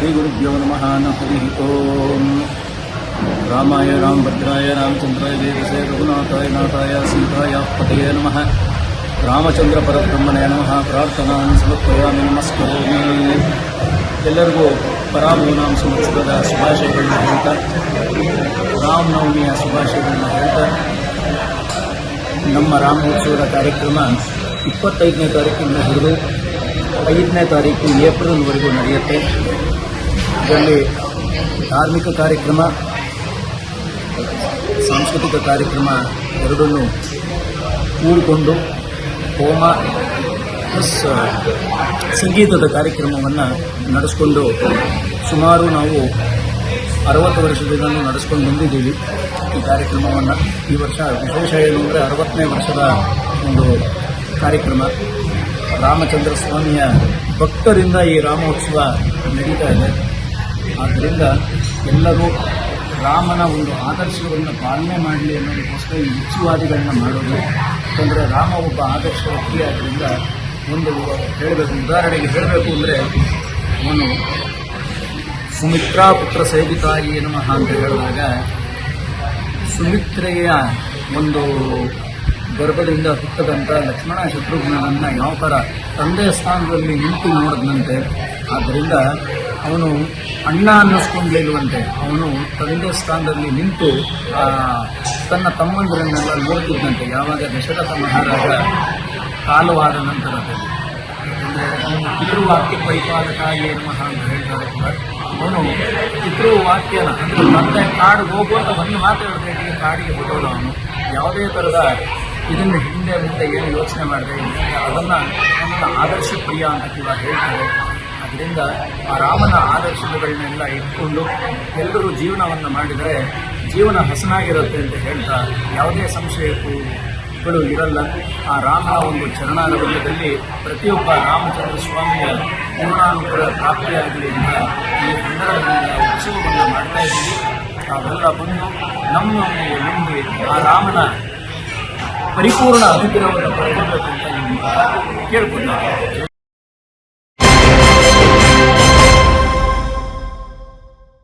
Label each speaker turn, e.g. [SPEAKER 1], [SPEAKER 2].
[SPEAKER 1] श्रीगुरुभ्यो नमः हरिः ओम्। रामाय रामभद्राय रामचन्द्राय वेदसे रघुनाथाय नाथाय सीताय पतये नमः। ರಾಮಚಂದ್ರಪರಬ್ರಹ್ಮಣೇ ನಮಃ ಪ್ರಾರ್ಥನಾನ್ ಸಮರ್ಪಯಾಮಿ ನಮಸ್ಕರೋಮಿ. ಎಲ್ಲರಿಗೂ ಪರಾಭವನಾಮ ಸಂವತ್ಸರದ ಶುಭಾಶಯಗಳನ್ನ ಹೇಳ್ತಾ, ರಾಮನವಮಿಯ ಶುಭಾಶಯಗಳನ್ನ ಹೇಳ್ತಾ, ನಮ್ಮ ರಾಮೋತ್ಸವದ ಕಾರ್ಯಕ್ರಮ 25ನೇ ತಾರೀಕಿಂದ ಹಿಡಿದು 5ನೇ ತಾರೀಕು ಏಪ್ರಿಲ್ವರೆಗೂ ನಡೆಯುತ್ತೆ. ಇದರಲ್ಲಿ ಧಾರ್ಮಿಕ ಕಾರ್ಯಕ್ರಮ, ಸಾಂಸ್ಕೃತಿಕ ಕಾರ್ಯಕ್ರಮ ಎರಡನ್ನೂ ಕೂಡಿಕೊಂಡು ಹೋಮ ಪ್ಲಸ್ ಸಂಗೀತದ ಕಾರ್ಯಕ್ರಮವನ್ನು ನಡೆಸ್ಕೊಂಡು ಸುಮಾರು ನಾವು 60 ವರ್ಷದಿಂದ ನಡೆಸ್ಕೊಂಡು ಬಂದಿದ್ದೀವಿ ಈ ಕಾರ್ಯಕ್ರಮವನ್ನು. ಈ ವರ್ಷ ವಿಶೇಷ ಏನು ಅಂದರೆ 60ನೇ ವರ್ಷದ ಒಂದು ಕಾರ್ಯಕ್ರಮ. ರಾಮಚಂದ್ರ ಸ್ವಾಮಿಯ ಭಕ್ತರಿಂದ ಈ ರಾಮೋತ್ಸವ ನಡೀತಾ ಇದೆ. ಆದ್ದರಿಂದ ಎಲ್ಲರೂ ರಾಮನ ಒಂದು ಆದರ್ಶವನ್ನು ಪಾಲನೆ ಮಾಡಲಿ ಅನ್ನೋದಕ್ಕೋಸ್ಕರ ಈ ಹುಚ್ಚುವಾದಿಗಳನ್ನ ಮಾಡೋದು. ಯಾಕಂದರೆ ರಾಮ ಒಬ್ಬ ಆದರ್ಶ ವ್ಯಕ್ತಿ ಆದ್ದರಿಂದ ಒಂದು ಉದಾಹರಣೆಗೆ ಹೇಳಬೇಕು ಅಂದರೆ, ಅವನು ಸುಮಿತ್ರಾ ಪುತ್ರ ಸೇವಿತಾಯಿ ನಮಃ ಅಂತ ಹೇಳಿದಾಗ, ಸುಮಿತ್ರೆಯ ಒಂದು ಗರ್ಭದಿಂದ ಹುಟ್ಟದಂಥ ಲಕ್ಷ್ಮಣ ಶತ್ರುಘ್ನನನ್ನು ಯಾವ ಥರ ತಂದೆಯ ಸ್ಥಾನದಲ್ಲಿ ನಿಂತು ನೋಡಿದಂತೆ, ಆದ್ದರಿಂದ ಅವನು ಅಣ್ಣ ಅನ್ನಿಸ್ಕೊಂಡ್ಲಿಲ್ವಂತೆ, ಅವನು ತಂದೆ ಸ್ಥಾನದಲ್ಲಿ ನಿಂತು ತನ್ನ ತಮ್ಮಂದಿರನ್ನೆಲ್ಲ ನೋಡ್ತಿದ್ದಂತೆ. ಯಾವಾಗ ದಶರಥ ಮಹಾರಾಜ ಕಾಲವಾದ ನಂತರದಲ್ಲಿ, ಅಂದರೆ ಅವನು ಪಿತೃವಾಕ್ಯ ಪರಿಪಾಲಕಾಯ ನಮಃ ಅಂತ ಹೇಳ್ತಾರೆ. ಅವನು ಪಿತೃವಾಕ್ಯನ ಅಂದರೆ ತಂದೆ ಕಾಡಿಗೆ ಹೋಗುವಂತ ಒಂದು ಮಾತು ಹೇಳ್ಬೇಕು, ಕಾಡಿಗೆ ಹೋಗೋದು. ಅವನು ಯಾವುದೇ ಥರದ ಇದನ್ನು ಹಿಂದೆ ಮುಂದೆ ಏನು ಯೋಚನೆ ಮಾಡಿದೆ ಅದನ್ನು ಆದರ್ಶ ಪ್ರಿಯ ಅಂತ ಕೂಡ ಹೇಳ್ತಾರೆ. ಅದರಿಂದ ಆ ರಾಮನ ಆದರ್ಶಗಳನ್ನೆಲ್ಲ ಇಟ್ಕೊಂಡು ಎಲ್ಲರೂ ಜೀವನವನ್ನು ಮಾಡಿದರೆ ಜೀವನ ಹಸನಾಗಿರುತ್ತೆ ಅಂತ ಹೇಳ್ತಾ, ಯಾವುದೇ ಸಂಶಯಗಳು ಇರಲ್ಲ. ಆ ರಾಮನ ಒಂದು ಚರಣಾರವಿಂದದಲ್ಲಿ ಪ್ರತಿಯೊಬ್ಬ ರಾಮಚಂದ್ರ ಸ್ವಾಮಿಯ ಪೂರ್ಣಾನುಗ್ರಹ ಪ್ರಾಪ್ತಿಯಾಗಲಿ ಅಂತ ಈ 12 ಉತ್ಸವವನ್ನು ಮಾಡ್ತಾ ಇದ್ದೀವಿ. ತಾವೆಲ್ಲ ಬಂದು ನಮ್ಮೊಂದಿಗೆ ಮುಂದೆ ಆ ರಾಮನ ಪರಿಪೂರ್ಣ ಅನುಗ್ರಹವನ್ನು ಪಡೆಯಬೇಕು ಅಂತ ಕೇಳ್ಕೊಳ್ತಾರೆ.